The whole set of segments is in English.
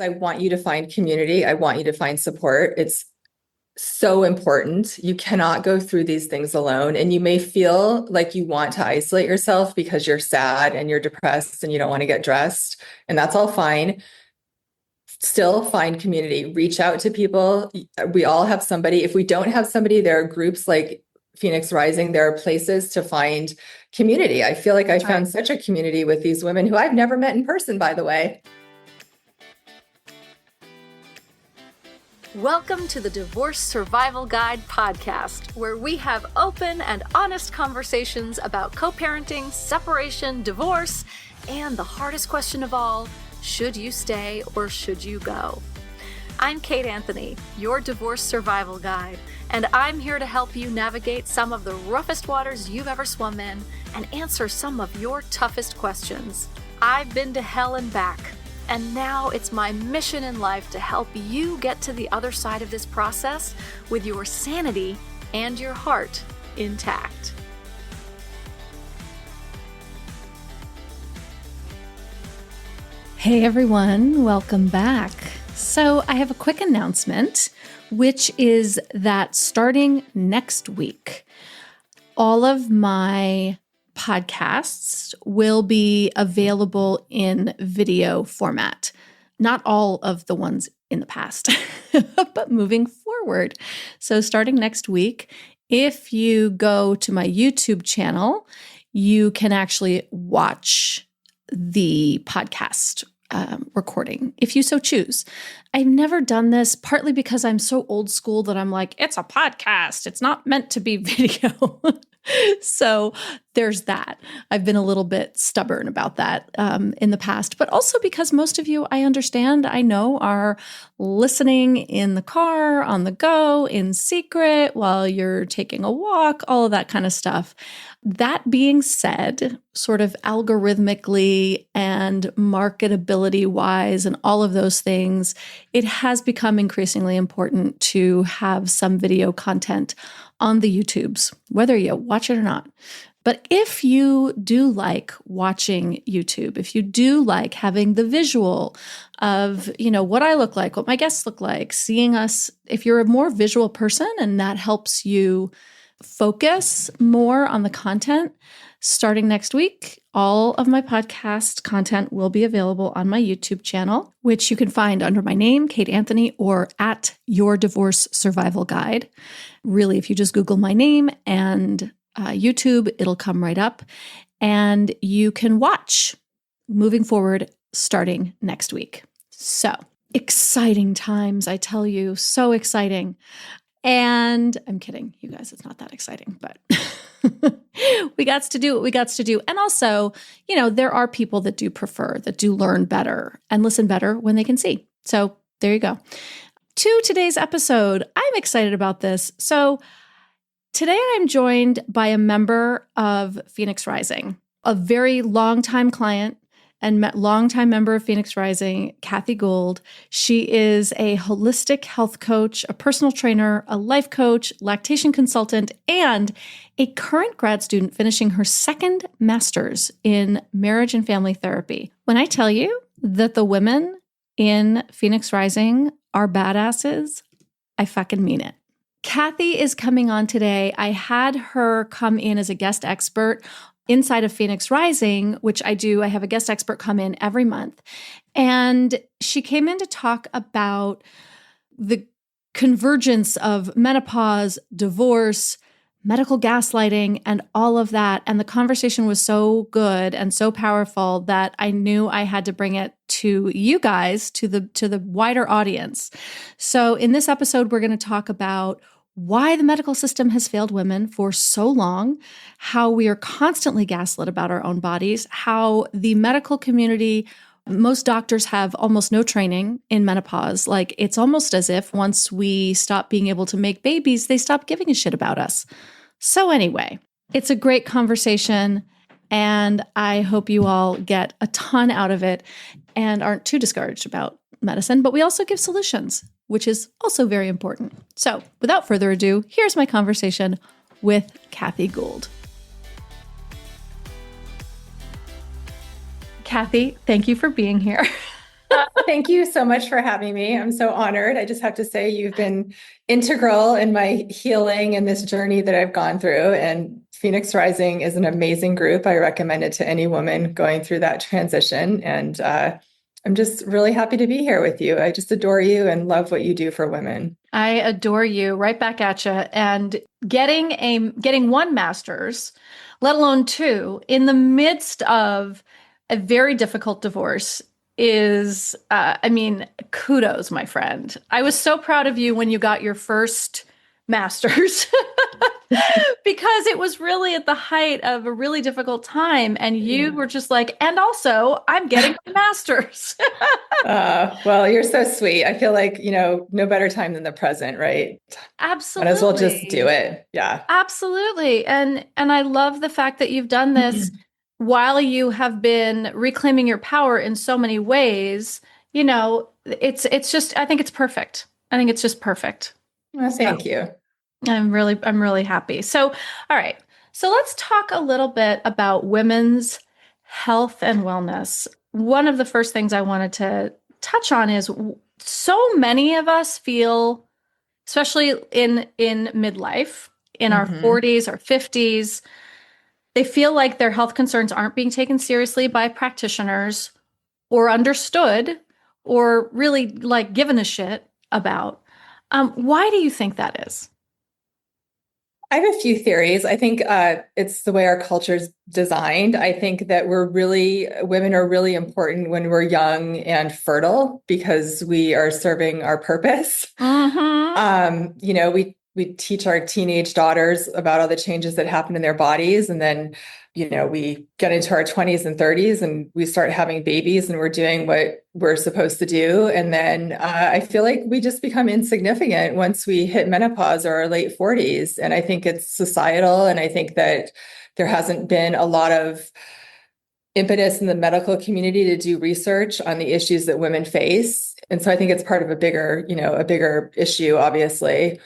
I want you to find community. I want you to find support. It's so important. You cannot go through these things alone. And you may feel like you want to isolate yourself because you're sad and you're depressed and you don't want to get dressed. And that's all fine. Still find community, reach out to people. We all have somebody. If we don't have somebody, there are groups like Phoenix Rising. There are places to find community. I feel like I found such a community with these women who I've never met in person, by the way. Welcome to the Divorce Survival Guide podcast, where we have open and honest conversations about co-parenting, separation, divorce, and the hardest question of all, should you stay or should you go? I'm Kate Anthony, your Divorce Survival Guide, and I'm here to help you navigate some of the roughest waters you've ever swum in and answer some of your toughest questions. I've been to hell and back. And now it's my mission in life to help you get to the other side of this process with your sanity and your heart intact. Hey everyone, welcome back. So I have a quick announcement, which is that starting next week, all of my podcasts will be available in video format. Not all of the ones in the past, but moving forward. So starting next week, if you go to my YouTube channel, you can actually watch the podcast recording if you so choose. I've never done this, partly because I'm so old school that I'm like, it's a podcast. It's not meant to be video. So there's that. I've been a little bit stubborn about that in the past, but also because most of you, I understand, I know, are listening in the car, on the go, in secret, while you're taking a walk, all of that kind of stuff. That being said, sort of algorithmically and marketability wise and all of those things, it has become increasingly important to have some video content on the YouTubes, whether you watch it or not. But if you do like watching YouTube, if you do like having the visual of, what I look like, what my guests look like, seeing us, if you're a more visual person and that helps you focus more on the content, starting next week, all of my podcast content will be available on my YouTube channel, which you can find under my name, Kate Anthony, or at Your Divorce Survival Guide. Really, if you just Google my name and YouTube, it'll come right up. And you can watch moving forward starting next week. So exciting times, I tell you, so exciting. And I'm kidding, you guys, it's not that exciting, but we got to do what we got to do. And also, there are people that do prefer, that do learn better and listen better when they can see. So there you go. To today's episode, I'm excited about this. So today I'm joined by a member of Phoenix Rising, a very long-time client and longtime member of Phoenix Rising, Kathy Gould. She is a holistic health coach, a personal trainer, a life coach, lactation consultant, and a current grad student finishing her second master's in marriage and family therapy. When I tell you that the women in Phoenix Rising are badasses, I fucking mean it. Kathy is coming on today. I had her come in as a guest expert inside of Phoenix Rising, which I do. I have a guest expert come in every month. And she came in to talk about the convergence of menopause, divorce, medical gaslighting, and all of that. And the conversation was so good and so powerful that I knew I had to bring it to you guys, to the wider audience. So in this episode, we're going to talk about why the medical system has failed women for so long, how we are constantly gaslit about our own bodies, how the medical community, most doctors have almost no training in menopause. Like, it's almost as if once we stop being able to make babies, they stop giving a shit about us. So anyway, it's a great conversation, and I hope you all get a ton out of it and aren't too discouraged about medicine, but we also give solutions, which is also very important. So without further ado, here's my conversation with Kathy Gould. Kathy, thank you for being here. Thank you so much for having me. I'm so honored. I just have to say, you've been integral in my healing and this journey that I've gone through. And Phoenix Rising is an amazing group. I recommend it to any woman going through that transition. And I'm just really happy to be here with you. I just adore you and love what you do for women. I adore you. Right back at you. And getting one master's, let alone two, in the midst of a very difficult divorce is, I mean, kudos, my friend. I was so proud of you when you got your first master's because it was really at the height of a really difficult time. And you were just like, and also, I'm getting a master's. Well, you're so sweet. I feel like, no better time than the present, right? Might as well just do Absolutely. it. Yeah. Absolutely. And I love the fact that you've done this while you have been reclaiming your power in so many ways. It's just, I think it's perfect. I think it's just perfect. Well, So thank you. I'm really happy. So, all right. So let's talk a little bit about women's health and wellness. One of the first things I wanted to touch on is so many of us feel, especially in midlife, in our Hmm. 40s or 50s, they feel like their health concerns aren't being taken seriously by practitioners or understood or really like given a shit about. Why do you think that is? I have a few theories. I think it's the way our culture's designed. I think that women are really important when we're young and fertile because we are serving our purpose. Mm-hmm. We teach our teenage daughters about all the changes that happen in their bodies, and then, we get into our 20s and 30s and we start having babies and we're doing what we're supposed to do. And then I feel like we just become insignificant once we hit menopause or our late 40s. And I think it's societal. And I think that there hasn't been a lot of impetus in the medical community to do research on the issues that women face. And so I think it's part of a bigger issue, obviously.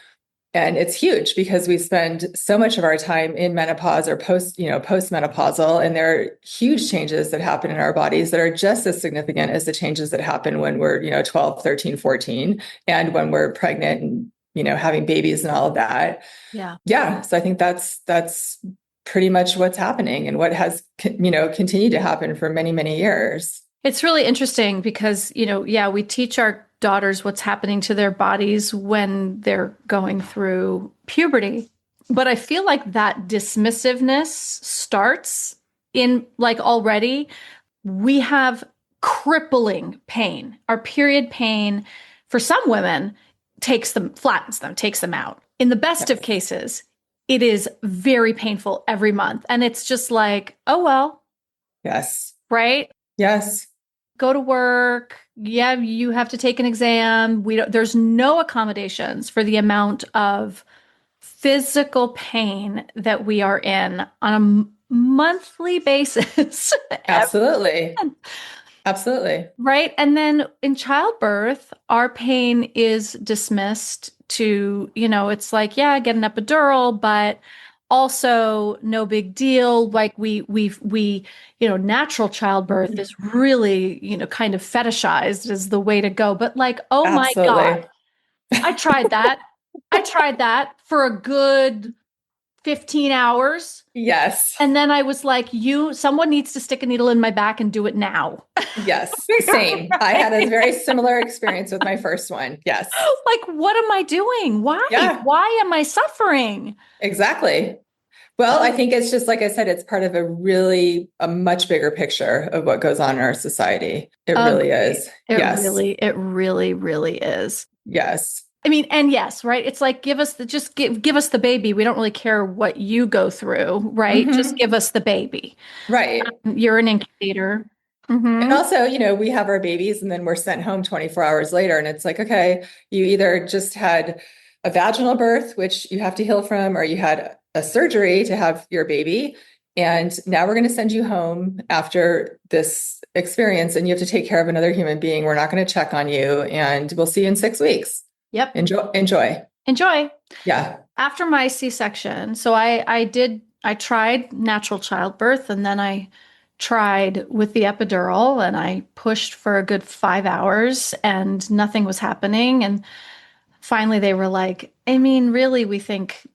And it's huge because we spend so much of our time in menopause or postmenopausal, and there are huge changes that happen in our bodies that are just as significant as the changes that happen when we're, 12, 13, 14, and when we're pregnant and, having babies and all of that. Yeah. Yeah. So I think that's pretty much what's happening and what has, continued to happen for many, many years. It's really interesting because, yeah, we teach our daughters what's happening to their bodies when they're going through puberty. But I feel like that dismissiveness starts in like already. We have crippling pain. Our period pain, for some women, flattens them, takes them out. In the best of Yes. cases, it is very painful every month. And it's just like, oh, well, Yes. right? Yes. Go to work. Yeah, you have to take an exam. There's no accommodations for the amount of physical pain that we are in on a monthly basis. Absolutely. Absolutely. Right. And then in childbirth, our pain is dismissed to, it's like, yeah, get an epidural, but also no big deal. Like natural childbirth is really, kind of fetishized as the way to go. But like, oh my God, Absolutely. I tried that. I tried that for a good 15 hours. Yes. And then I was like, someone needs to stick a needle in my back and do it now. Yes. Same. I had a very similar experience with my first one. Yes. Like, what am I doing? Why? Yeah, Why am I suffering? exactly. Well, I Oh, think it's just like I said, it's part of a much bigger picture of what goes on in our society. It really agreed. is. It Yes. really, it really, really is. Yes. I mean, and yes, right? It's like give us the baby. We don't really care what you go through, right? Just Hmm. give us the baby. Right. You're an incubator. And Hmm. also, we have our babies and then we're sent home 24 hours later. And it's like, okay, you either just had a vaginal birth, which you have to heal from, or you had a surgery to have your baby. And now we're going to send you home after this experience and you have to take care of another human being. We're not going to check on you and we'll see you in 6 weeks. Yep. Enjoy. Enjoy. Enjoy. Yeah. After my C-section, so I tried natural childbirth and then I tried with the epidural and I pushed for a good 5 hours and nothing was happening. And finally they were like, I mean, really, we think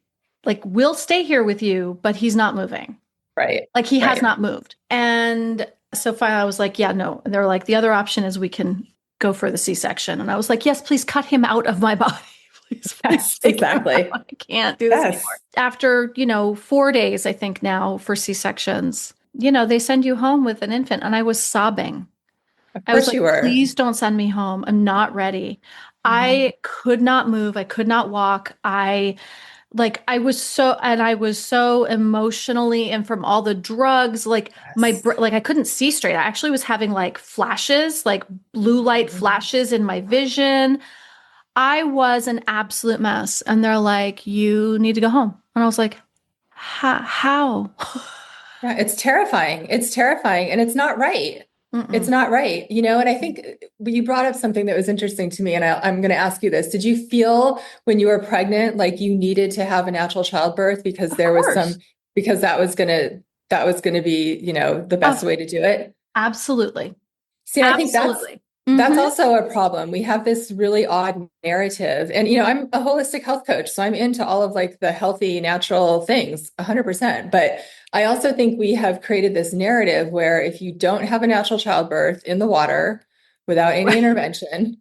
like we'll stay here with you, but he's not moving. Right. Like he has Right. not moved. And so finally I was like, yeah, no. And they're like, the other option is we can go for the C-section. And I was like, yes, please cut him out of my body. Please Yes, take him out. exactly. I can't do this Yes. anymore. After, 4 days, I think now for C-sections, they send you home with an infant. And I was sobbing. Of I was course like, you were. please don't send me home. I'm not ready. Mhm. I could not move. I could not walk. I was so emotionally and from all the drugs, like Yes. like I couldn't see straight. I actually was having like flashes, like blue light Mhm. flashes in my vision. I was an absolute mess. And they're like, you need to go home. And I was like, how? Yeah, it's terrifying. It's terrifying. And it's not right. It's Mm-mm. not right. And I think you brought up something that was interesting to me, and I'm going to ask you this. Did you feel when you were pregnant like you needed to have a natural childbirth because Of there was course. because that was going to be, the best Oh, way to do it? absolutely. See, and I think Absolutely. that's Hmm. also a problem. We have this really odd narrative. And I'm a holistic health coach, so I'm into all of like the healthy, natural things, 100%. But I also think we have created this narrative where if you don't have a natural childbirth in the water without any intervention,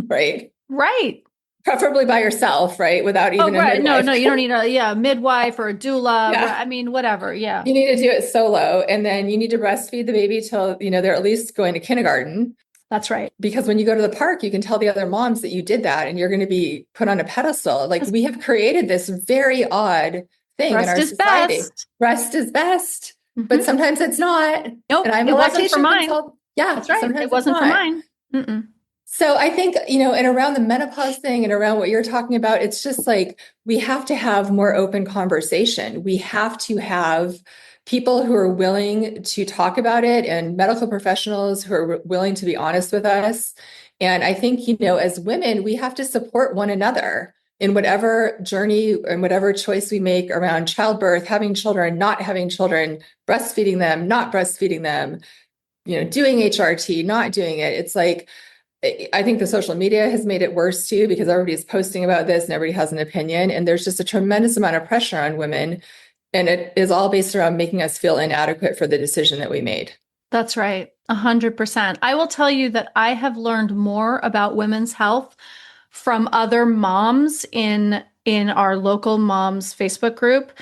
right? Right. Preferably by yourself, right? Without Oh, even a right. No, midwife. no, you don't need a midwife or a doula. Yeah. I mean, whatever. Yeah, You need to do it solo. And then you need to breastfeed the baby till, they're at least going to kindergarten. that's right. Because when you go to the park, you can tell the other moms that you did that and you're going to be put on a pedestal. Like we have created this very odd thing in Rest our is society. best. Rest is best, but Hmm. sometimes it's not. And Nope, I'm it a wasn't for lactation mine. consultant. Yeah, That's right. It sometimes it's wasn't for not. mine. Mm-mm. So I think, and around the menopause thing and around what you're talking about, it's just like we have to have more open conversation. We have to have people who are willing to talk about it and medical professionals who are willing to be honest with us. And I think, as women, we have to support one another in whatever journey and whatever choice we make around childbirth, having children, not having children, breastfeeding them, not breastfeeding them, doing HRT, not doing it. It's like, I think the social media has made it worse too, because everybody's posting about this and everybody has an opinion. And there's just a tremendous amount of pressure on women. And it is all based around making us feel inadequate for the decision that we made. That's right. 100%. I will tell you that I have learned more about women's health from other moms in our local moms Facebook group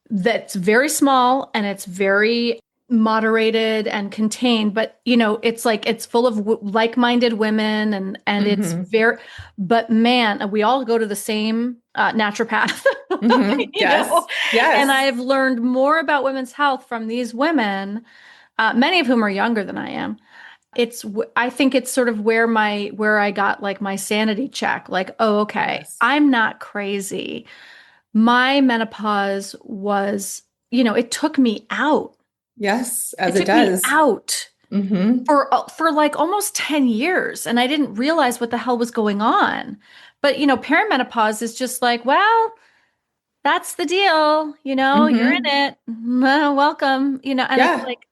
that's very small and it's very moderated and contained, but it's like it's full of like-minded women and it's Mm-hmm. very, but man, we all go to the same naturopath. Mm-hmm. Yes. And Yes. I've learned more about women's health from these women, many of whom are younger than I am. I think it's sort of where I got like my sanity check, like, oh, okay, Yes. I'm not crazy. My menopause was, it took me out. Yes, It as it took me does. out Mm-hmm. for like almost 10 years and I didn't realize what the hell was going on. But, perimenopause is just like, well, that's the deal, you're in Mm-hmm. it. Welcome, and it's Yeah. like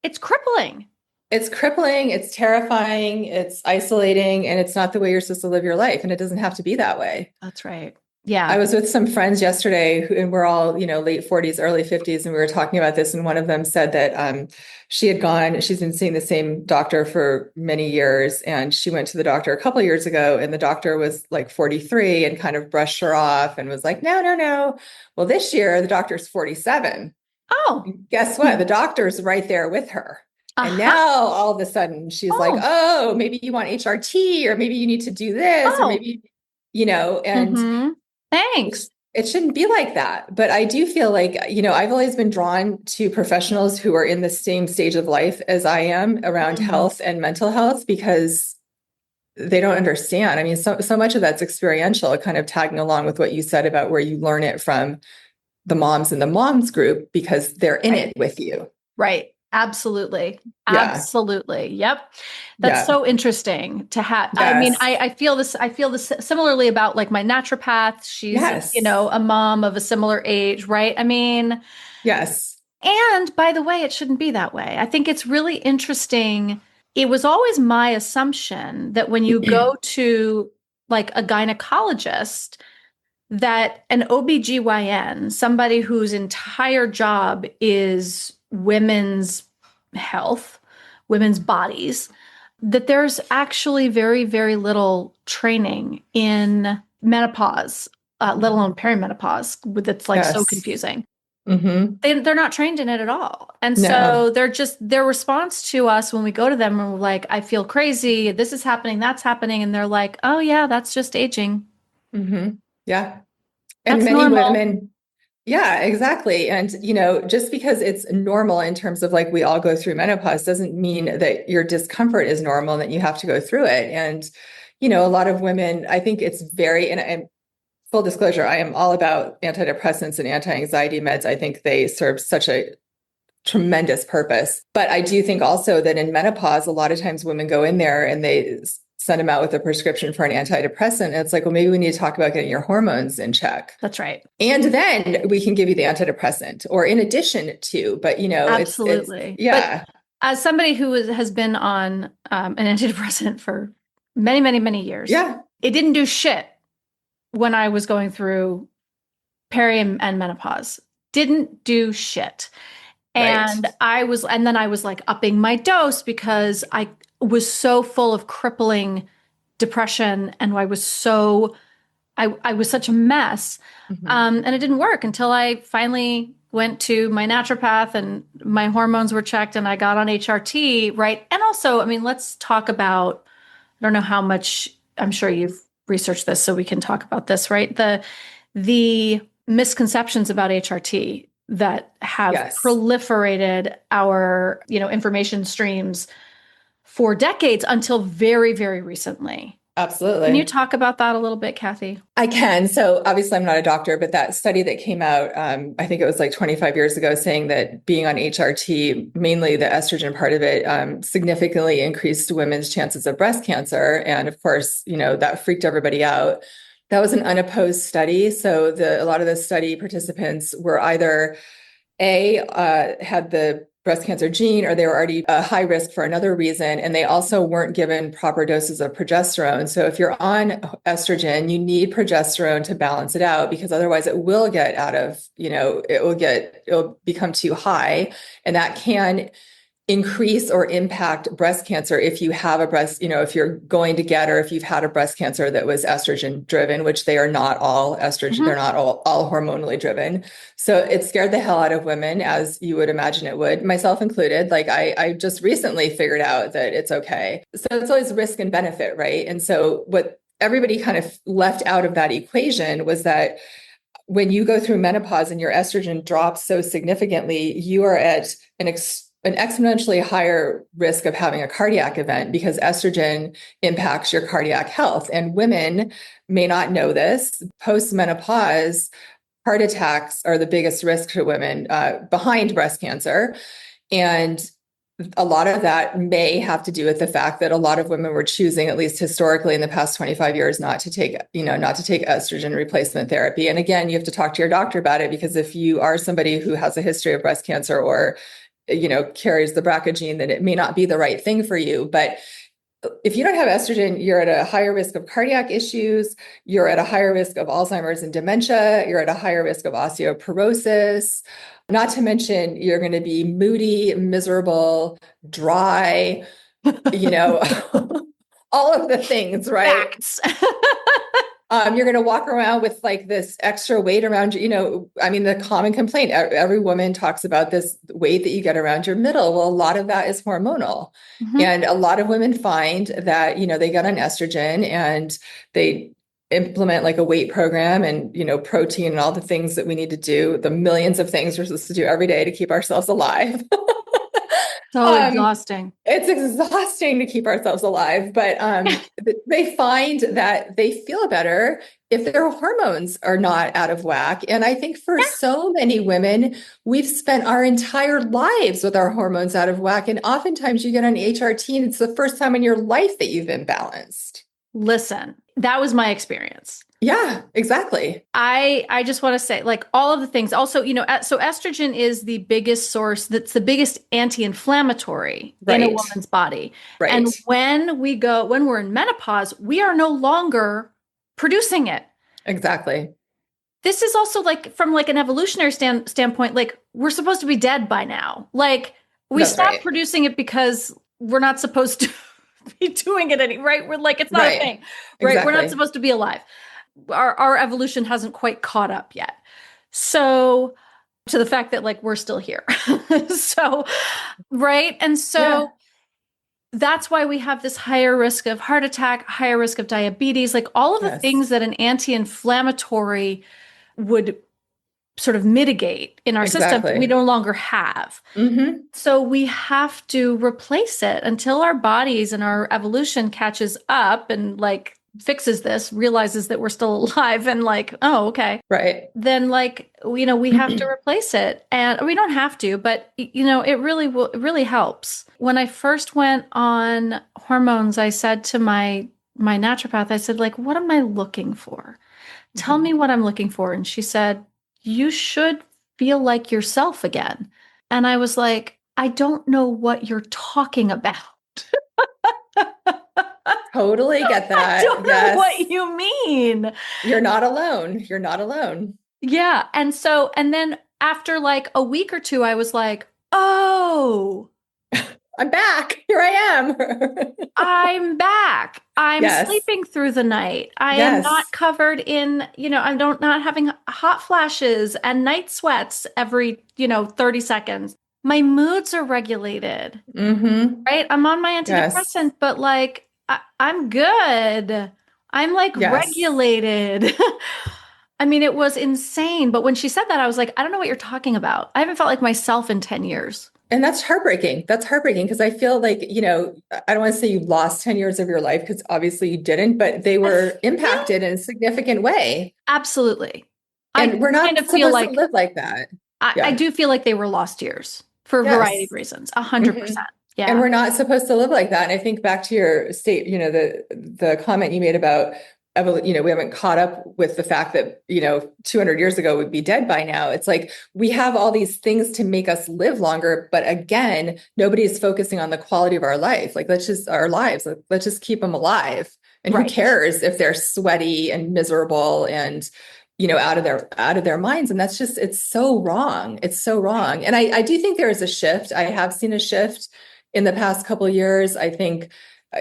it's crippling. It's crippling, it's terrifying, it's isolating, and it's not the way you're supposed to live your life. And it doesn't have to be that way. That's right. I Yeah. was with some friends yesterday and we're all, late 40s, early 50s, and we were talking about this. And one of them said that she's been seeing the same doctor for many years. And she went to the doctor a couple of years ago, and the doctor was like 43 and kind of brushed her off and was like, no, no, no. Well, this year the doctor's 47. Oh. And guess what? The doctor's right there with her. And Uh-huh. now all of a sudden she's like, Oh. oh, maybe you want HRT, or maybe you need to do this, or Oh. maybe, and Mm-hmm. Thanks. it shouldn't be like that. But I do feel like, I've always been drawn to professionals who are in the same stage of life as I am around Mhm. health and mental health, because they don't understand. I mean, so much of that's experiential, kind of tagging along with what you said about where you learn it from the moms in the moms group because they're in Right. it with you. Right. Absolutely. Yeah. Absolutely. Yep. That's Yeah. so interesting to have. I mean, Yes. I feel this similarly about like my naturopath. She's, Yes. a mom of a similar age, right? I mean, Yes. And by the way, it shouldn't be that way. I think it's really interesting. It was always my assumption that when you go to like a gynecologist, that an OBGYN, somebody whose entire job is women's health, women's bodies, that there's actually very, very little training in menopause, let alone perimenopause, that's like so Yes. confusing. Hmm. They're not trained in it at all. And No. so they're just, their response to us when we go to them and we're like, I feel crazy, this is happening, that's happening. And they're like, oh yeah, that's just aging. Hmm. Yeah. And That's many normal. women, yeah, exactly. And, just because it's normal in terms of like we all go through menopause doesn't mean that your discomfort is normal and that you have to go through it. And, a lot of women, I think it's very, and full disclosure, I am all about antidepressants and anti-anxiety meds. I think they serve such a tremendous purpose. But I do think also that in menopause, a lot of times women go in there and they send them out with a prescription for an antidepressant. And it's like, well, maybe we need to talk about getting your hormones in check. That's right. And then we can give you the antidepressant or in addition to, but it's, Absolutely. But yeah. as somebody who has been on an antidepressant for many, many, many years, Yeah. it didn't do shit when I was going through peri and menopause. Didn't do shit. Right. And then I was like upping my dose because I was so full of crippling depression and I was such a mess. Mhm. And it didn't work until I finally went to my naturopath and my hormones were checked and I got on HRT, right? And also, I mean, let's talk about, I don't know how much, I'm sure you've researched this, so we can talk about this, right? The misconceptions about HRT that have Yes, proliferated our, information streams for decades until very, very recently. Can you absolutely. talk about that a little bit, Kathy? I can. So obviously, I'm not a doctor, but that study that came out, I think it was like 25 years ago, saying that being on HRT, mainly the estrogen part of it, significantly increased women's chances of breast cancer. And of course, that freaked everybody out. That was an unopposed study. So a lot of the study participants were either had the breast cancer gene or they were already high risk for another reason. And they also weren't given proper doses of progesterone. So if you're on estrogen, you need progesterone to balance it out because otherwise it will get out of, it'll become too high. And that can increase or impact breast cancer if you have a breast, if you're going to get or if you've had a breast cancer that was estrogen driven, which they are not all estrogen, they're Mm-hmm. not all hormonally driven. So it scared the hell out of women, as you would imagine it would, myself included. Like I just recently figured out that it's okay. So it's always risk and benefit, right? And so what everybody kind of left out of that equation was that when you go through menopause and your estrogen drops so significantly, you are at an exponentially higher risk of having a cardiac event because estrogen impacts your cardiac health. And women may not know this. Post-menopause, heart attacks are the biggest risk to women behind breast cancer. And a lot of that may have to do with the fact that a lot of women were choosing, at least historically in the past 25 years, not to take estrogen replacement therapy. And again, you have to talk to your doctor about it because if you are somebody who has a history of breast cancer or carries the BRCA gene, then it may not be the right thing for you. But if you don't have estrogen, you're at a higher risk of cardiac issues. You're at a higher risk of Alzheimer's and dementia. You're at a higher risk of osteoporosis. Not to mention, you're going to be moody, miserable, dry, you know, all of the things, right? Facts. You're going to walk around with like this extra weight around you. I mean, the common complaint, every woman talks about this weight that you get around your middle. Well, a lot of that is hormonal. Mhm. And a lot of women find that, they get on estrogen and they implement like a weight program and, protein and all the things that we need to do, the millions of things we're supposed to do every day to keep ourselves alive. So Um, exhausting. it's exhausting to keep ourselves alive, but they find that they feel better if their hormones are not out of whack. And I think for so many women, we've spent our entire lives with our hormones out of whack. And oftentimes you get on HRT and it's the first time in your life that you've been balanced. listen, that was my experience. Yeah, exactly. I just want to say, like, all of the things. Also, so estrogen is the biggest source, that's the biggest anti-inflammatory in a Right. woman's body. Right. And when we're in menopause, we are no longer producing it. Exactly. This is also like from like an evolutionary standpoint, like we're supposed to be dead by now. Like we That's stopped right. producing it because we're not supposed to be doing it right? We're like, it's not a Right. thing, right? We're not Exactly. supposed to be alive. Our evolution hasn't quite caught up yet. So to the fact that like we're still here. So, right? And Yeah. so that's why we have this higher risk of heart attack, higher risk of diabetes, like all of the Yes. things that an anti-inflammatory would sort of mitigate in our system, we Exactly. no longer have. Hmm. So we have to replace it until our bodies and our evolution catches up and like fixes this, realizes that we're still alive and like, oh, okay. Right. Then like, we have to replace it. And we don't have to, but it really will, it really helps. When I first went on hormones, I said to my naturopath, I said, like, what am I looking for? Tell Mhm. me what I'm looking for. And she said, you should feel like yourself again. And I was like, I don't know what you're talking about. Totally get I that. don't know what Yes. you mean. You're not alone. You're not alone. Yeah. And then after like a week or two, I was like, oh, I'm back. Here I am. I'm back. I'm Yes. sleeping through the night. I am not Yes. covered in, I don't not having hot flashes and night sweats every, 30 seconds. My moods are regulated, Hmm. right? I'm on my Yes. antidepressant, but like I'm good. I'm like Yes. regulated. I mean, it was insane. But when she said that, I was like, I don't know what you're talking about. I haven't felt like myself in 10 years. And that's heartbreaking. That's heartbreaking because I feel like, I don't want to say you lost 10 years of your life because obviously you didn't, but they I were feel impacted in a significant way. absolutely. I And do we're kind not of feel supposed to like live like that. I Yeah. do feel like they were lost years for a variety of Yes. reasons. Hmm. 100%. And Yeah. we're not supposed to live like that. And I think back to your state, the comment you made about, we haven't caught up with the fact that, 200 years ago we'd be dead by now. It's like we have all these things to make us live longer. But again, nobody's focusing on the quality of our life. Like, let's just, our lives, let's just keep them alive. And who Right. cares if they're sweaty and miserable and, out of their minds. And that's just, it's so wrong. It's so wrong. And I do think there is a shift. I have seen a shift in the past couple of years. I think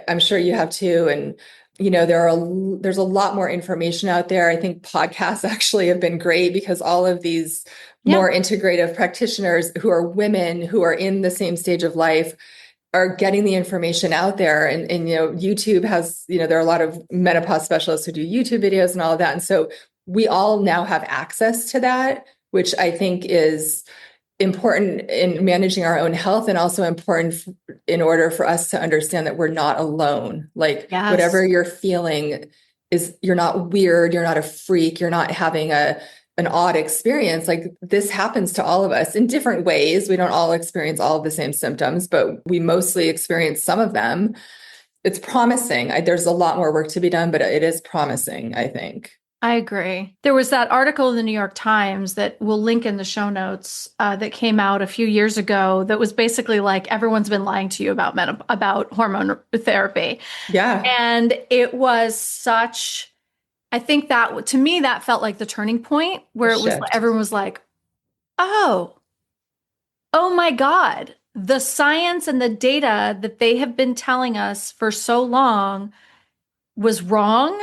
I'm sure you have too. And there's a lot more information out there. I think podcasts actually have been great because all of these Yeah. more integrative practitioners who are women who are in the same stage of life are getting the information out there. And YouTube has, there are a lot of menopause specialists who do YouTube videos and all of that. And so we all now have access to that, which I think is important in managing our own health and also important in order for us to understand that we're not alone. Like Yes. whatever you're feeling is, you're not weird, you're not a freak, you're not having an odd experience. Like this happens to all of us in different ways. We don't all experience all of the same symptoms, but we mostly experience some of them. It's promising. There's a lot more work to be done, but it is promising, I think. I agree. There was that article in the New York Times that we'll link in the show notes that came out a few years ago that was basically like everyone's been lying to you about hormone therapy. Yeah. And it was such, I think that to me, that felt like the turning point A where it was shift. everyone was like, oh, oh my God, the science and the data that they have been telling us for so long was wrong.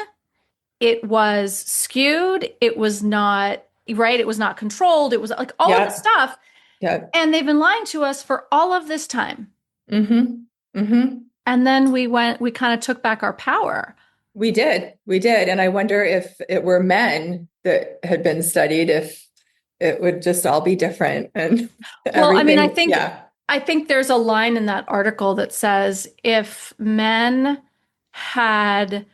It was skewed. It was not right. It was not controlled. It was like all of the Yeah. stuff. Yeah. And they've been lying to us for all of this time. Mm-hmm. Mm-hmm. And then we kind of took back our power. We did. We did. And I wonder if it were men that had been studied, if it would just all be different and Well, I mean, everything. Yeah. I think there's a line in that article that says if men had,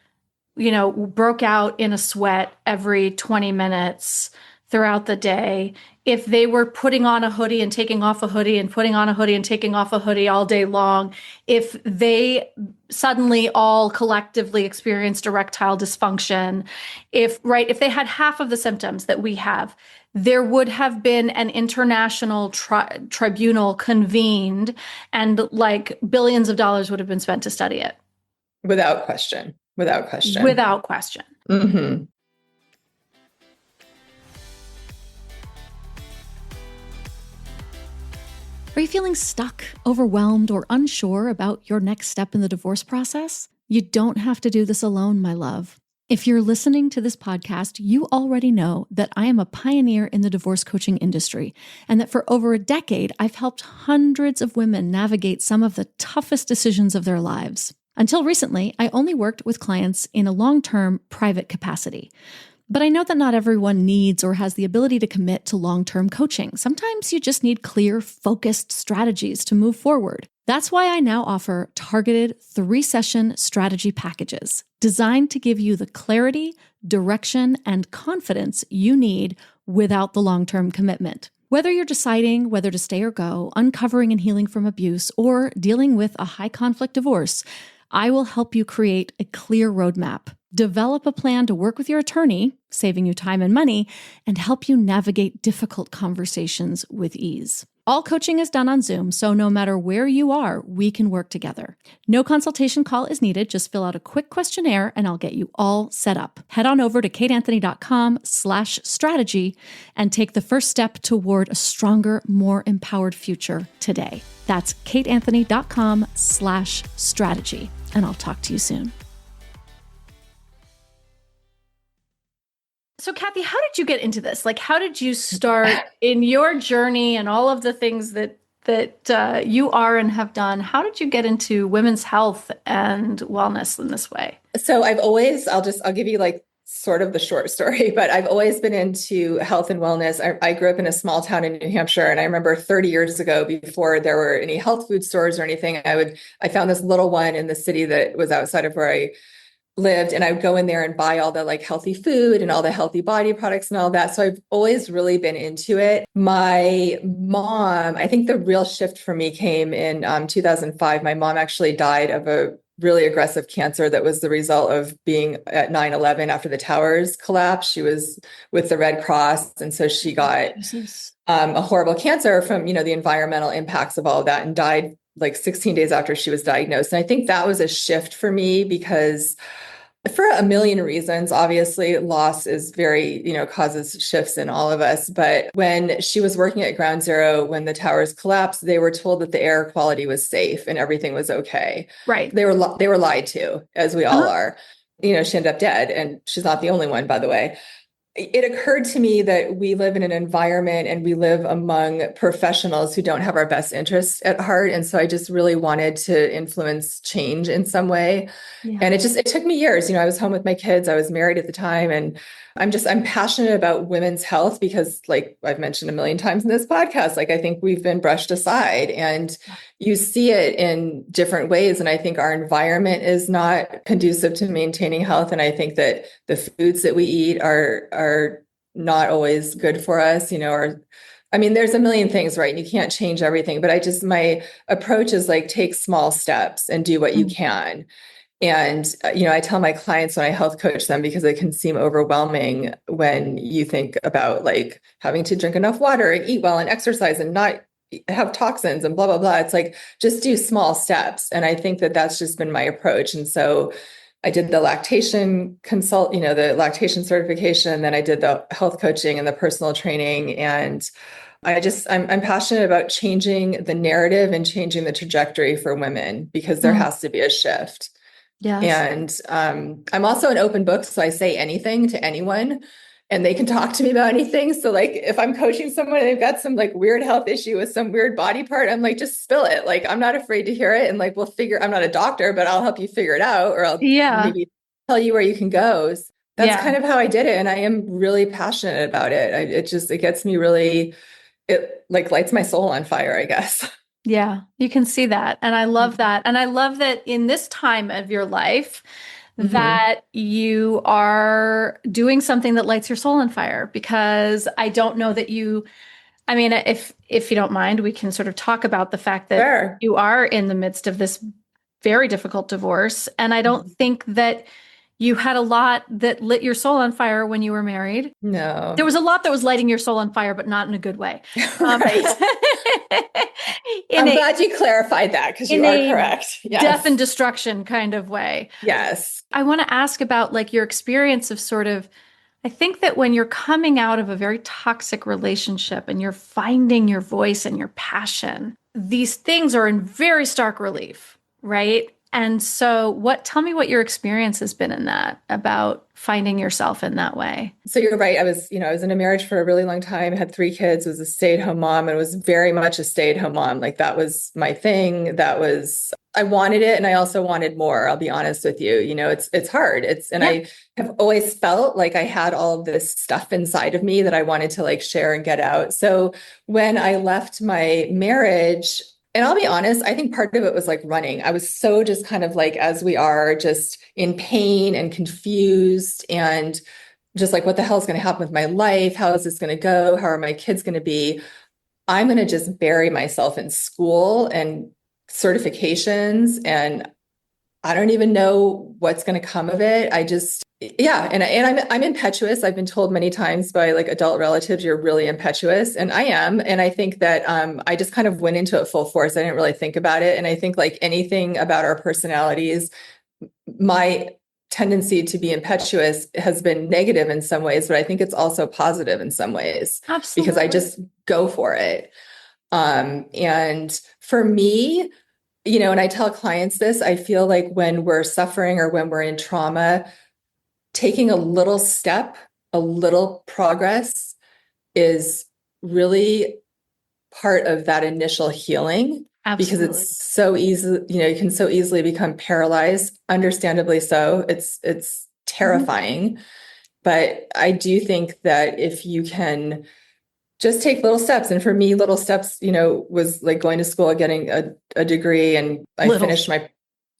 broke out in a sweat every 20 minutes throughout the day, if they were putting on a hoodie and taking off a hoodie and putting on a hoodie and taking off a hoodie all day long, if they suddenly all collectively experienced erectile dysfunction, if they had half of the symptoms that we have, there would have been an international tribunal convened, and like billions of dollars would have been spent to study it. Without question. Without question. Without question. Mm-hmm. Are you feeling stuck, overwhelmed, or unsure about your next step in the divorce process? You don't have to do this alone, my love. If you're listening to this podcast, you already know that I am a pioneer in the divorce coaching industry, and that for over a decade, I've helped hundreds of women navigate some of the toughest decisions of their lives. Until recently, I only worked with clients in a long-term private capacity. But I know that not everyone needs or has the ability to commit to long-term coaching. Sometimes you just need clear, focused strategies to move forward. That's why I now offer targeted 3-session strategy packages designed to give you the clarity, direction, and confidence you need without the long-term commitment. Whether you're deciding whether to stay or go, uncovering and healing from abuse, or dealing with a high-conflict divorce, I will help you create a clear roadmap, develop a plan to work with your attorney, saving you time and money, and help you navigate difficult conversations with ease. All coaching is done on Zoom, so no matter where you are, we can work together. No consultation call is needed. Just fill out a quick questionnaire and I'll get you all set up. Head on over to kateanthony.com/strategy and take the first step toward a stronger, more empowered future today. That's kateanthony.com/strategy. And I'll talk to you soon. So, Kathy, how did you get into this? Like, how did you start in your journey and all of the things that you are and have done? How did you get into women's health and wellness in this way? So I'll give you like sort of the short story, but I've always been into health and wellness. I grew up in a small town in New Hampshire, and I remember 30 years ago, before there were any health food stores or anything, I found this little one in the city that was outside of where I lived, and I would go in there and buy all the like healthy food and all the healthy body products and all that. So I've always really been into it. My mom, I think the real shift for me came in 2005. My mom actually died of a really aggressive cancer that was the result of being at 9/11 after the towers collapsed. She was with the Red Cross, and so she got a horrible cancer from the environmental impacts of all of that, and died like 16 days after she was diagnosed. And I think that was a shift for me, because for a million reasons, obviously loss is very, causes shifts in all of us. But when she was working at Ground Zero, when the towers collapsed, they were told that the air quality was safe and everything was okay. Right. They were lied to, as we all are. She ended up dead, and she's not the only one, by the way. It occurred to me that we live in an environment and we live among professionals who don't have our best interests at heart. And so I just really wanted to influence change in some way. Yeah. And it took me years. I was home with my kids. I was married at the time. And I'm passionate about women's health because, like I've mentioned a million times in this podcast, like I think we've been brushed aside, and you see it in different ways. And I think our environment is not conducive to maintaining health. And I think that the foods that we eat are not always good for us, there's a million things, right? And you can't change everything, but my approach is like, take small steps and do what you can. And, I tell my clients when I health coach them, because it can seem overwhelming when you think about like having to drink enough water and eat well and exercise and not have toxins and blah, blah, blah. It's like, just do small steps. And I think that that's just been my approach. And so I did the lactation the lactation certification, and then I did the health coaching and the personal training. And I'm passionate about changing the narrative and changing the trajectory for women, because there has to be a shift. Yes. And I'm also an open book. So I say anything to anyone and they can talk to me about anything. So like if I'm coaching someone and they've got some like weird health issue with some weird body part, I'm like, just spill it. Like, I'm not afraid to hear it. And like, I'm not a doctor, but I'll help you figure it out, or I'll maybe tell you where you can go. So that's kind of how I did it. And I am really passionate about it. It gets me really, it like lights my soul on fire, I guess. Yeah, you can see that. And I love that. And I love that in this time of your life, Hmm. that you are doing something that lights your soul on fire, because I don't know that you, I mean, if you don't mind, we can sort of talk about the fact that Sure. you are in the midst of this very difficult divorce. And I don't think that you had a lot that lit your soul on fire when you were married. There No. was a lot that was lighting your soul on fire, but not in a good way. Um, Right. in I'm a glad you clarified that because you in are a correct. death and Yes. destruction kind of way. Yes. I want to ask about like your experience of sort of, I think that when you're coming out of a very toxic relationship and you're finding your voice and your passion, these things are in very stark relief, right? And so tell me what your experience has been in that, about finding yourself in that way. So you're right. I was in a marriage for a really long time, had 3 kids, was a stay-at-home mom, and was very much a stay-at-home mom. Like that was my thing. I wanted it, and I also wanted more. I'll be honest with you. It's hard. And Yeah. I have always felt like I had all of this stuff inside of me that I wanted to like share and get out. So when I left my marriage, and I'll be honest, I think part of it was like running. I was so just kind of like, as we are, just in pain and confused and just like, what the hell is going to happen with my life? How is this going to go? How are my kids going to be? I'm going to just bury myself in school and certifications. And I don't even know what's going to come of it. Yeah. And I'm impetuous. I've been told many times by like adult relatives, you're really impetuous. And I am. And I think that I just kind of went into it full force. I didn't really think about it. And I think like anything about our personalities, my tendency to be impetuous has been negative in some ways, but I think it's also positive in some ways because I Absolutely. just go for it. And for me, and I tell clients this, I feel like when we're suffering or when we're in trauma, taking a little step, a little progress is really part of that initial healing because Absolutely. it's so easy, you can so easily become paralyzed, understandably so. It's Mhm. terrifying. But I do think that if you can just take little steps, and for me, little steps, was like going to school, getting a degree, and I Little. finished my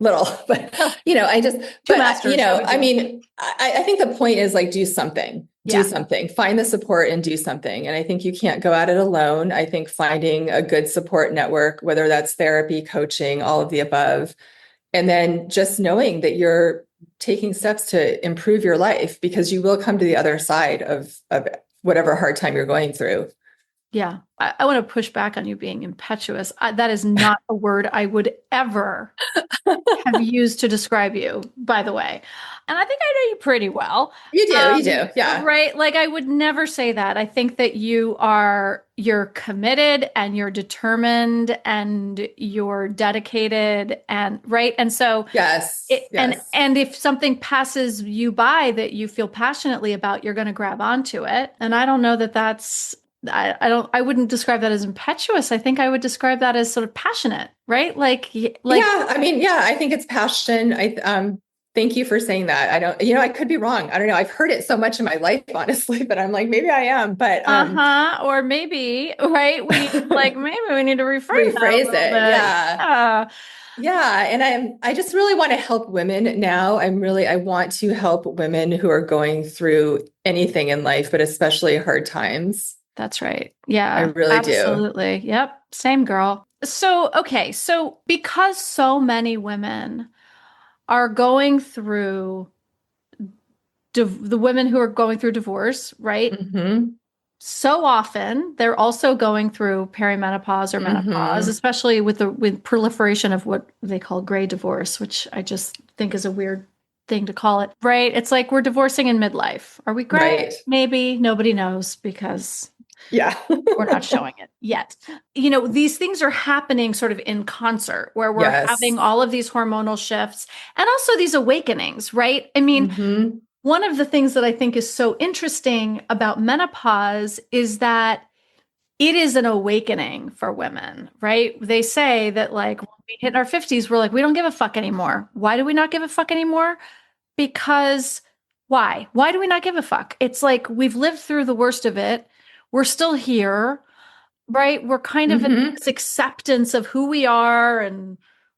little, but Oh, I just, two but masters, no big I deal. mean, I think the point is like do Yeah. something, find the support and do something. And I think you can't go at it alone. I think finding a good support network, whether that's therapy, coaching, all of the above, and then just knowing that you're taking steps to improve your life because you will come to the other side of whatever hard time you're going through. Yeah. I want to push back on you being impetuous. That is not a word I would ever have used to describe you, by the way. And I think I know you pretty well. You do. Yeah. Right? Like I would never say that. I think that you're committed and you're determined and you're dedicated and right. And so Yes. Yes. and if something passes you by that you feel passionately about, you're going to grab onto it. And I don't know that I wouldn't describe that as impetuous. I think I would describe that as sort of passionate, right? Like Yeah. I mean, yeah, I think it's passion. Thank you for saying that. I don't, I could be wrong. I don't know. I've heard it so much in my life, honestly, but I'm like, maybe I am, but uh-huh. Or maybe, right? Maybe we need to reframe that a rephrase little it. bit. Yeah. Yeah. Yeah. And I just really want to help women now. I want to help women who are going through anything in life, but especially hard times. That's right. I Yeah, really do. absolutely. Yep. Same girl. So, okay. So, because so many women are going through the women who are going through divorce, right? Hmm. So often they're also going through perimenopause or menopause, Hmm. especially with proliferation of what they call gray divorce, which I just think is a weird thing to call it, right? It's like we're divorcing in midlife. Are we gray? Right. Maybe nobody knows because Yeah. we're not showing it yet. These things are happening sort of in concert where we're Yes. having all of these hormonal shifts and also these awakenings, right? I mean, Hmm. one of the things that I think is so interesting about menopause is that it is an awakening for women, right? They say that like when we hit our 50s, we're like, we don't give a fuck anymore. Why do we not give a fuck anymore? Because why? Why do we not give a fuck? It's like we've lived through the worst of it. We're still here, right? We're kind of in Hmm. this acceptance of who we are and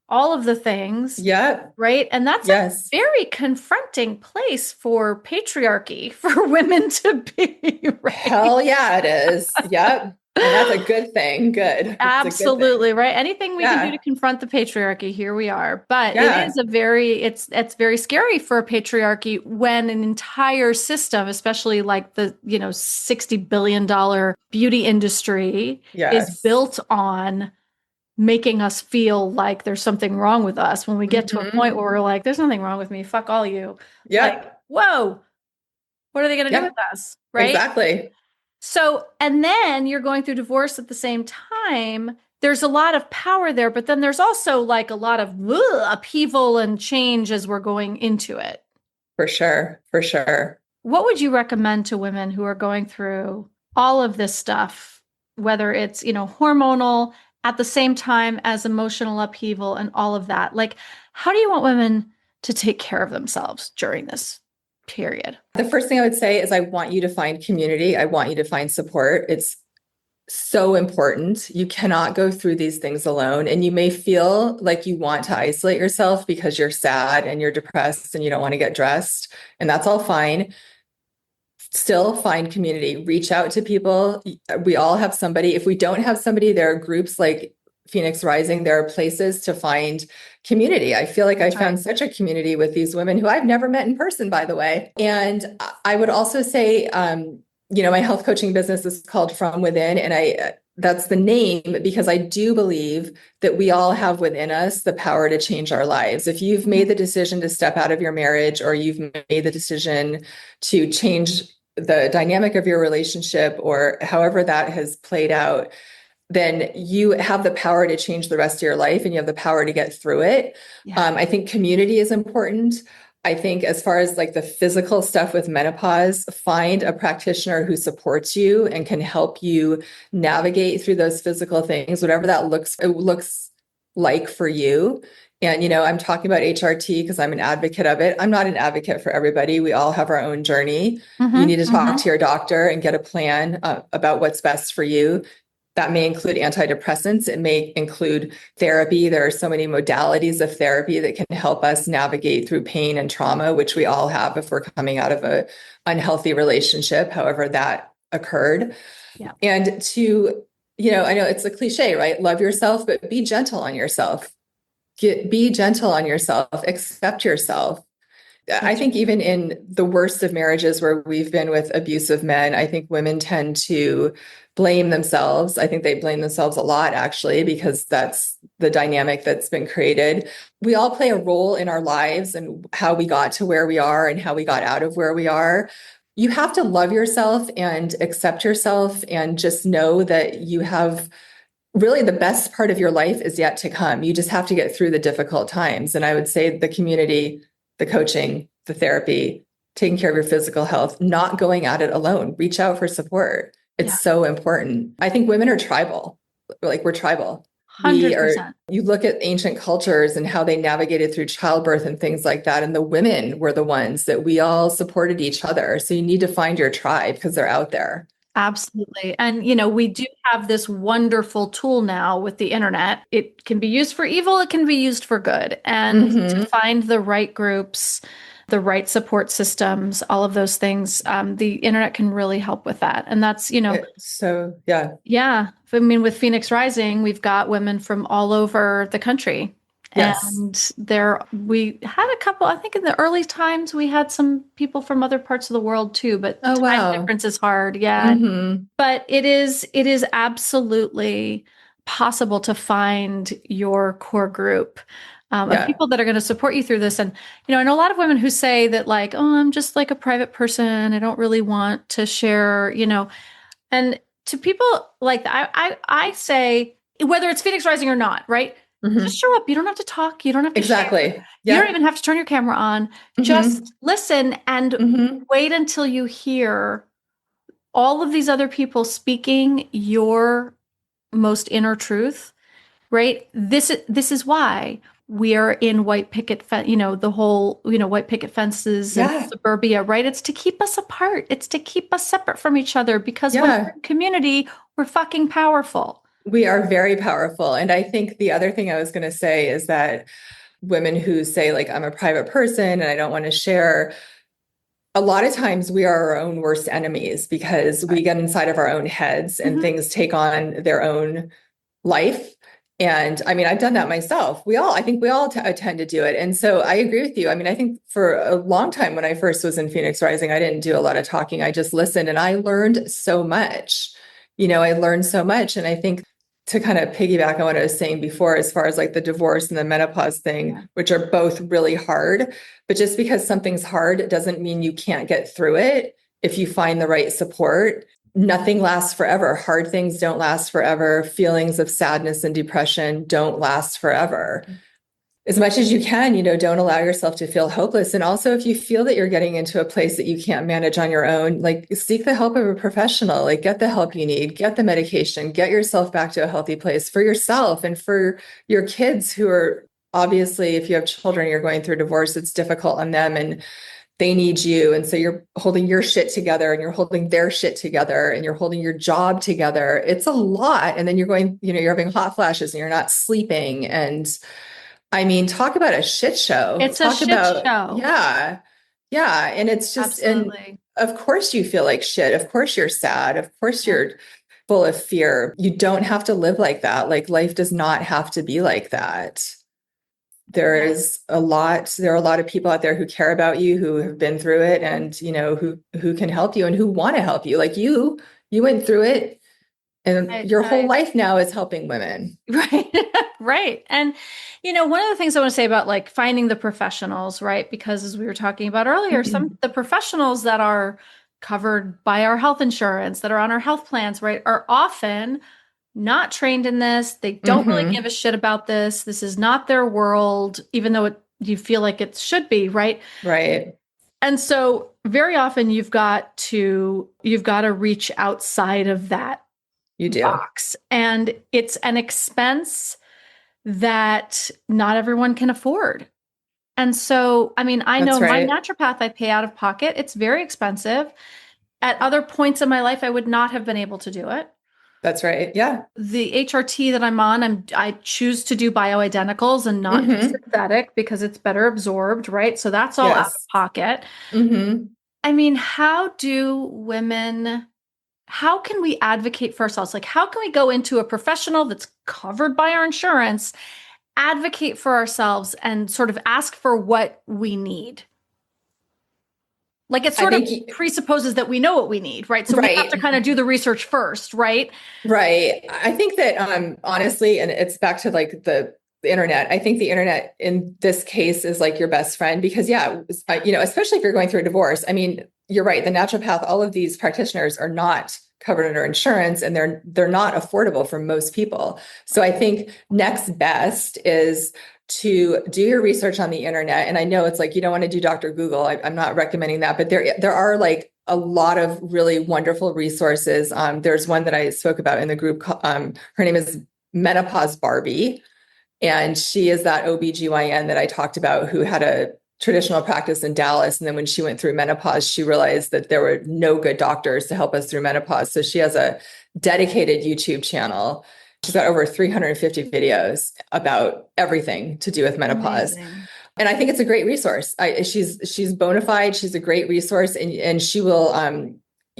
all of the things, Yep. right? And that's a Yes. very confronting place for patriarchy, for women to be, right? Hell yeah, it is. Yep. And that's a good thing. Good. It's a good thing. Absolutely, right? Anything we can do to Yeah. confront the patriarchy, here we are. But it is Yeah. a very it's very scary for a patriarchy when an entire system, especially like the, $60 billion beauty industry is Yes. built on making us feel like there's something wrong with us when we get to a point Hmm. where we're like, there's nothing wrong with me. Fuck all you. Like, Yep. whoa, what are they going to do with Yep. us? Right. Exactly. So, and then you're going through divorce at the same time. There's a lot of power there, but then there's also like a lot of upheaval and change as we're going into it. For sure. For sure. What would you recommend to women who are going through all of this stuff, whether it's, hormonal at the same time as emotional upheaval and all of that? Like, how do you want women to take care of themselves during this period? The first thing I would say is I want you to find community. I want you to find support. It's so important. You cannot go through these things alone. And you may feel like you want to isolate yourself because you're sad and you're depressed and you don't want to get dressed. And that's all fine. Still find community, reach out to people. We all have somebody. If we don't have somebody, there are groups like Phoenix Rising. There are places to find community. I feel like I found such a community with these women who I've never met in person, by the way. And I would also say, my health coaching business is called From Within, and that's the name because I do believe that we all have within us the power to change our lives. If you've made the decision to step out of your marriage, or you've made the decision to change the dynamic of your relationship, or however that has played out, then you have the power to change the rest of your life and you have the power to get through it. Yeah. I think community is important. I think as far as like the physical stuff with menopause, find a practitioner who supports you and can help you navigate through those physical things, whatever that looks like for you. And, I'm talking about HRT because I'm an advocate of it. I'm not an advocate for everybody. We all have our own journey. You need to talk to your doctor and get a plan about what's best for you. That may include antidepressants. It may include therapy. There are so many modalities of therapy that can help us navigate through pain and trauma, which we all have if we're coming out of an unhealthy relationship, however that occurred. Yeah. And I know it's a cliche, right? Love yourself, but be gentle on yourself. Be gentle on yourself, accept yourself. I think even in the worst of marriages where we've been with abusive men, I think women tend to blame themselves. I think they blame themselves a lot, actually, because that's the dynamic that's been created. We all play a role in our lives and how we got to where we are and how we got out of where we are. You have to love yourself and accept yourself and just know that you have really the best part of your life is yet to come. You just have to get through the difficult times. And I would say the community, the coaching, the therapy, taking care of your physical health, not going at it alone. Reach out for support. It's so important. I think women are tribal. Like we're tribal. 100%. You look at ancient cultures and how they navigated through childbirth and things like that. And the women were the ones that we all supported each other. So you need to find your tribe because they're out there. Absolutely. And, we do have this wonderful tool now with the internet. It can be used for evil, it can be used for good. And to find the right groups, the right support systems, all of those things, the internet can really help with that. And that's, So, yeah. Yeah. I mean, with Phoenix Rising, we've got women from all over the country. Yes. And we had a couple, I think in the early times, we had some people from other parts of the world too, but time difference is hard. Yeah. But it is absolutely possible to find your core group of people that are going to support you through this. And, I know a lot of women who say that like, oh, I'm just like a private person. I don't really want to share, and to people like I say, whether it's Phoenix Rising or not, right? Just show up. You don't have to talk. You don't have to share. You don't even have to turn your camera on. Just listen and wait until you hear all of these other people speaking your most inner truth, right? This is why we are in white picket the whole, white picket fences and suburbia, right? It's to keep us apart. It's to keep us separate from each other because when we're in community, we're fucking powerful. We are very powerful. And I think the other thing I was going to say is that women who say, like, I'm a private person and I don't want to share, a lot of times we are our own worst enemies because we get inside of our own heads and things take on their own life. And I mean, I've done that myself. I think we all tend to do it. And so I agree with you. I mean, I think for a long time when I first was in Phoenix Rising, I didn't do a lot of talking. I just listened and I learned so much. I learned so much. And I think to kind of piggyback on what I was saying before, as far as like the divorce and the menopause thing, which are both really hard, but just because something's hard doesn't mean you can't get through it if you find the right support. Nothing lasts forever. Hard things don't last forever. Feelings of sadness and depression don't last forever. As much as you can, don't allow yourself to feel hopeless. And also, if you feel that you're getting into a place that you can't manage on your own, like, seek the help of a professional, like, get the help you need, get the medication, get yourself back to a healthy place for yourself and for your kids who are obviously, if you have children, you're going through divorce, it's difficult on them and they need you. And so you're holding your shit together and you're holding their shit together and you're holding your job together. It's a lot. And then you're having hot flashes and you're not sleeping. And I mean, talk about a shit show. It's a shit show. Yeah. Yeah. And it's just, Absolutely. and of course you feel like shit. Of course you're sad. Of course you're full of fear. You don't have to live like that. Like, life does not have to be like that. There are a lot of people out there who care about you, who have been through it and, who can help you and who want to help you. Like you went through it and your whole life now is helping women. Right. Right. And, one of the things I want to say about like finding the professionals, right? Because as we were talking about earlier, the professionals that are covered by our health insurance, that are on our health plans, right, are often not trained in this. They don't really give a shit about this. This is not their world, even though you feel like it should be, right? Right. And so very often you've got to reach outside of that box. And it's an expense that not everyone can afford. And so, I mean, I know my naturopath I pay out of pocket. It's very expensive. At other points in my life, I would not have been able to do it. That's right. Yeah. The HRT that I'm on, I choose to do bioidenticals and not synthetic because it's better absorbed, right? So that's all out of pocket. I mean, how can we advocate for ourselves? Like, how can we go into a professional that's covered by our insurance, advocate for ourselves and sort of ask for what we need? Like, it sort of presupposes that we know what we need, right? So we have to kind of do the research first, right? Right. I think that honestly, and it's back to like the internet. I think the internet in this case is like your best friend because especially if you're going through a divorce. I mean, you're right. The naturopath, all of these practitioners are not covered under insurance and they're not affordable for most people. So I think next best is to do your research on the internet. And I know it's like, you don't want to do Dr. Google. I'm not recommending that, but there are like a lot of really wonderful resources. There's one that I spoke about in the group. Her name is Menopause Barbie. And she is that OBGYN that I talked about who had a traditional practice in Dallas. And then when she went through menopause, she realized that there were no good doctors to help us through menopause. So she has a dedicated YouTube channel. She's got over 350 videos about everything to do with menopause. Amazing. And I think it's a great resource. She's bona fide. She's a great resource. And she will,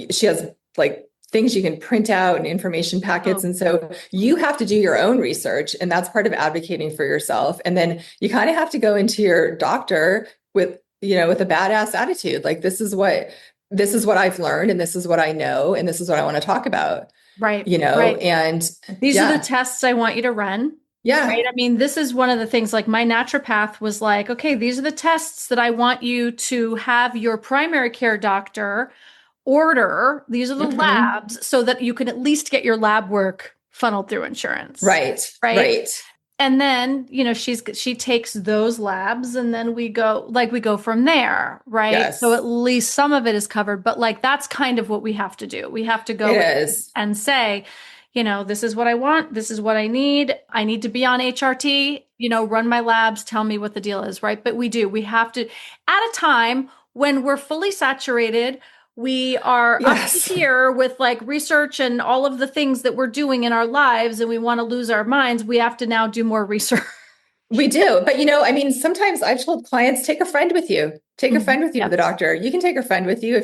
she has like things you can print out and information packets. And so you have to do your own research. And that's part of advocating for yourself. And then you kind of have to go into your doctor with a badass attitude. Like, this is what I've learned. And this is what I know. And this is what I want to talk about. Right. And these are the tests I want you to run. Yeah. Right. I mean, this is one of the things, like, my naturopath was like, okay, these are the tests that I want you to have your primary care doctor order. These are the labs so that you can at least get your lab work funneled through insurance. Right. And then, she takes those labs and then we go from there. Right. Yes. So at least some of it is covered, but like, that's kind of what we have to do. We have to go and say, this is what I want. This is what I need. I need to be on HRT, run my labs, tell me what the deal is. Right. But we have to, at a time when we're fully saturated We are up to Yes. here with like research and all of the things that we're doing in our lives, and we want to lose our minds. We have to now do more research. We do. But, I mean, sometimes I've told clients, take a friend with you. Take a friend with you to Yep. the doctor. You can take a friend with you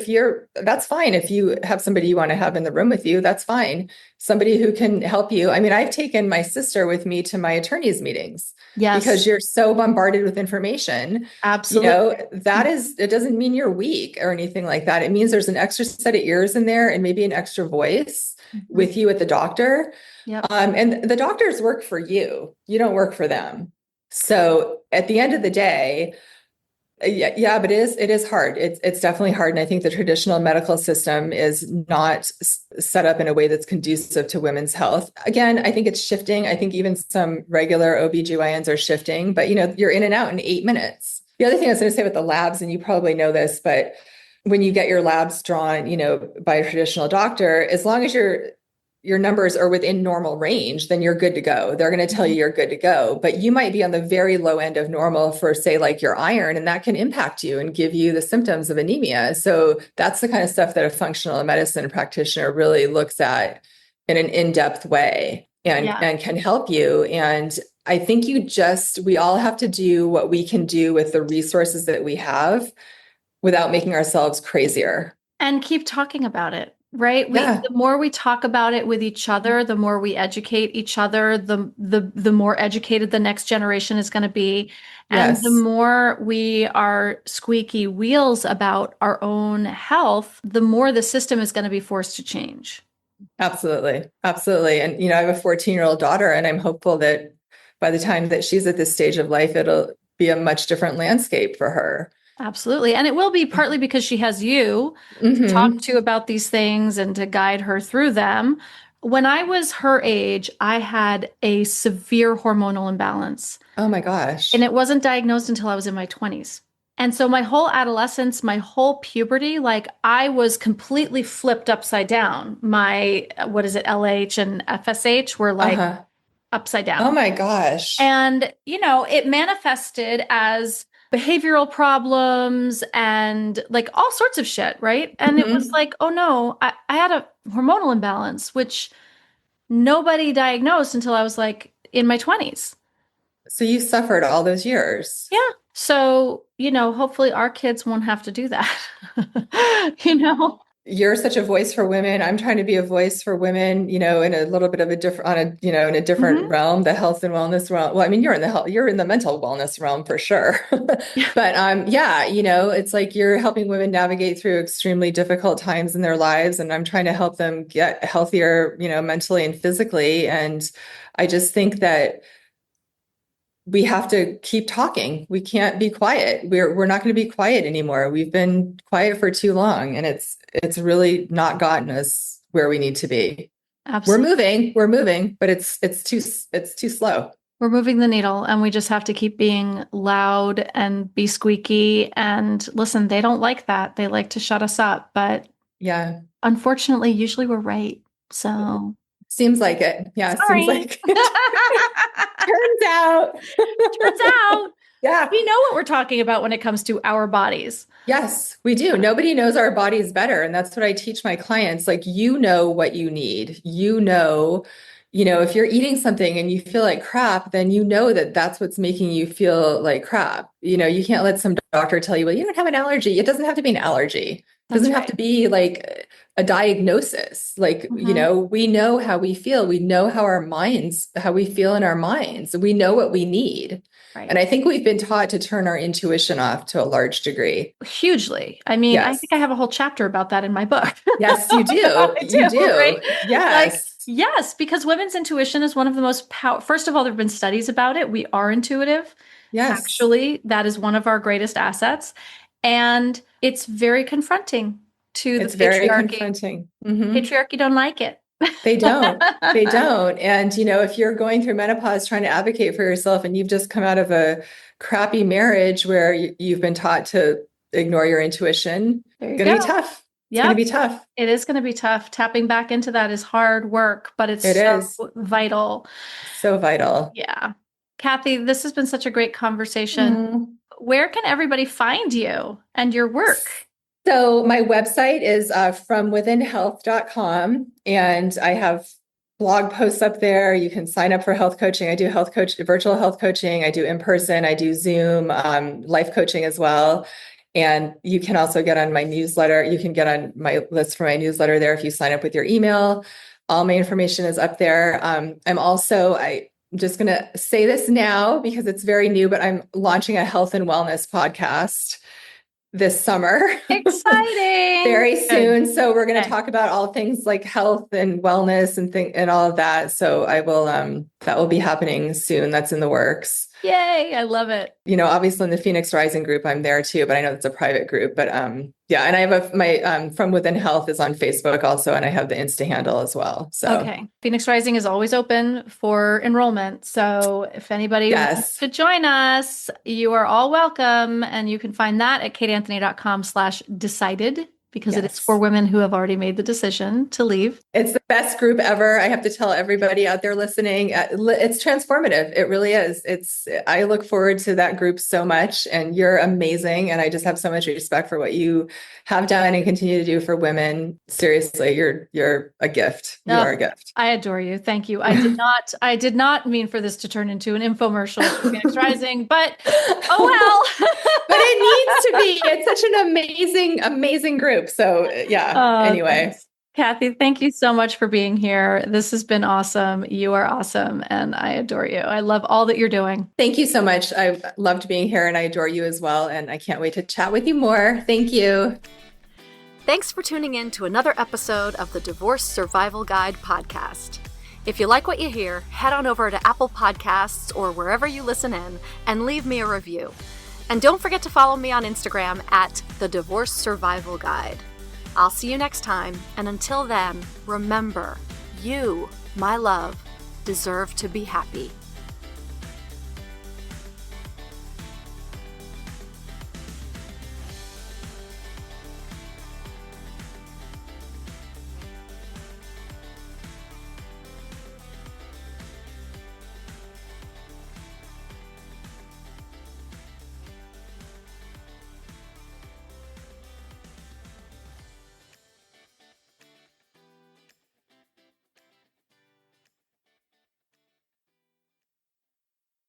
that's fine. If you have somebody you want to have in the room with you, that's fine. Somebody who can help you. I mean, I've taken my sister with me to my attorney's meetings because Yes, you're so bombarded with information. absolutely. It doesn't mean you're weak or anything like that. It means there's an extra set of ears in there and maybe an extra voice Mhm. with you at the doctor. Yep. And the doctors work for you. You don't work for them. So at the end of the day, yeah, but it is hard. It's definitely hard. And I think the traditional medical system is not set up in a way that's conducive to women's health. Again, I think it's shifting. I think even some regular OBGYNs are shifting, but you're in and out in 8 minutes. The other thing I was going to say with the labs, and you probably know this, but when you get your labs drawn, by a traditional doctor, as long as your numbers are within normal range, then you're good to go. They're going to tell you you're good to go, but you might be on the very low end of normal for, say, like your iron, and that can impact you and give you the symptoms of anemia. So that's the kind of stuff that a functional medicine practitioner really looks at in an in-depth way and can help you. And I think we all have to do what we can do with the resources that we have without making ourselves crazier. And keep talking about it. Right. Yeah. The more we talk about it with each other, the more we educate each other, the more educated the next generation is going to be. And the Yes. more we are squeaky wheels about our own health, the more the system is going to be forced to change. Absolutely. Absolutely. And, I have a 14-year-old daughter, and I'm hopeful that by the time that she's at this stage of life, it'll be a much different landscape for her. Absolutely. And it will be partly because she has you to talk to about these things and to guide her through them. When I was her age, I had a severe hormonal imbalance. Oh my gosh. And it wasn't diagnosed until I was in my 20s. And so my whole adolescence, my whole puberty, like I was completely flipped upside down. My, what is it, LH and FSH were like upside down. Oh my gosh. And, it manifested as behavioral problems and like all sorts of shit, right? And it was like, oh no, I had a hormonal imbalance, which nobody diagnosed until I was like in my 20s. So you suffered all those years. Yeah. So, hopefully our kids won't have to do that. You're such a voice for women. I'm trying to be a voice for women, in a little bit of a different, in a different realm, the health and wellness realm. Well, I mean, you're in the mental wellness realm for sure. But it's like you're helping women navigate through extremely difficult times in their lives. And I'm trying to help them get healthier, mentally and physically. And I just think that we have to keep talking. We can't be quiet. We're not going to be quiet anymore. We've been quiet for too long, and it's really not gotten us where we need to be. Absolutely. We're moving, but it's too slow. We're moving the needle, and we just have to keep being loud and be squeaky. And listen, they don't like that. They like to shut us up, but yeah, unfortunately, usually we're right. So seems like it. Yeah, sorry. seems like it. Turns out. Turns out. Yeah. We know what we're talking about when it comes to our bodies. Yes, we do. Nobody knows our bodies better. And that's what I teach my clients. Like, what you need. If you're eating something and you feel like crap, then that's what's making you feel like crap. You can't let some doctor tell you, well, you don't have an allergy. It doesn't have to be an allergy. It doesn't have to be like a diagnosis. Like, we know how we feel. We know how we feel in our minds. We know what we need. Right. And I think we've been taught to turn our intuition off to a large degree. Hugely. I mean, yes. I think I have a whole chapter about that in my book. Yes, you do. You do. Right? Yes. Yes, because women's intuition is one of the most First of all, there have been studies about it. We are intuitive. Yes. Actually, that is one of our greatest assets. And it's very confronting to the patriarchy. Very confronting. Patriarchy don't like it. They don't. They don't. And, if you're going through menopause trying to advocate for yourself and you've just come out of a crappy marriage where you've been taught to ignore your intuition, it's going to be tough. It's going to be tough. It is going to be tough. Tapping back into that is hard work, but it's so vital. So vital. Yeah. Kathy, this has been such a great conversation. Where can everybody find you and your work? So my website is fromwithinhealth.com, and I have blog posts up there. You can sign up for health coaching. I do virtual health coaching. I do in person. I do Zoom, life coaching as well. And you can also get on my newsletter. You can get on my list for my newsletter there if you sign up with your email. All my information is up there. I'm just going to say this now because it's very new, but I'm launching a health and wellness podcast this summer. Exciting. Very soon. Good. So we're going to talk about all things like health and wellness and all of that. So I will, that will be happening soon. That's in the works. Yay. I love it. Obviously in the Phoenix Rising group, I'm there too, but I know it's a private group, but, yeah. And I have my, From Within Health is on Facebook also. And I have the Insta handle as well. So, okay. Phoenix Rising is always open for enrollment. So if anybody wants to join us, you are all welcome. And you can find that at kateanthony.com/decided. Because it is for women who have already made the decision to leave. It's the best group ever. I have to tell everybody out there listening, it's transformative. It really is. I look forward to that group so much, and you're amazing. And I just have so much respect for what you have done and continue to do for women. Seriously, you're a gift. You are a gift. I adore you. Thank you. I did not mean for this to turn into an infomercial for Phoenix Rising, but oh well. But it needs to be. It's such an amazing group. So yeah, anyway. Thanks. Kathy, thank you so much for being here. This has been awesome. You are awesome. And I adore you. I love all that you're doing. Thank you so much. I've loved being here and I adore you as well. And I can't wait to chat with you more. Thank you. Thanks for tuning in to another episode of the Divorce Survival Guide podcast. If you like what you hear, head on over to Apple Podcasts or wherever you listen in and leave me a review. And don't forget to follow me on Instagram at The Divorce Survival Guide. I'll see you next time, and until then, remember, you, my love, deserve to be happy.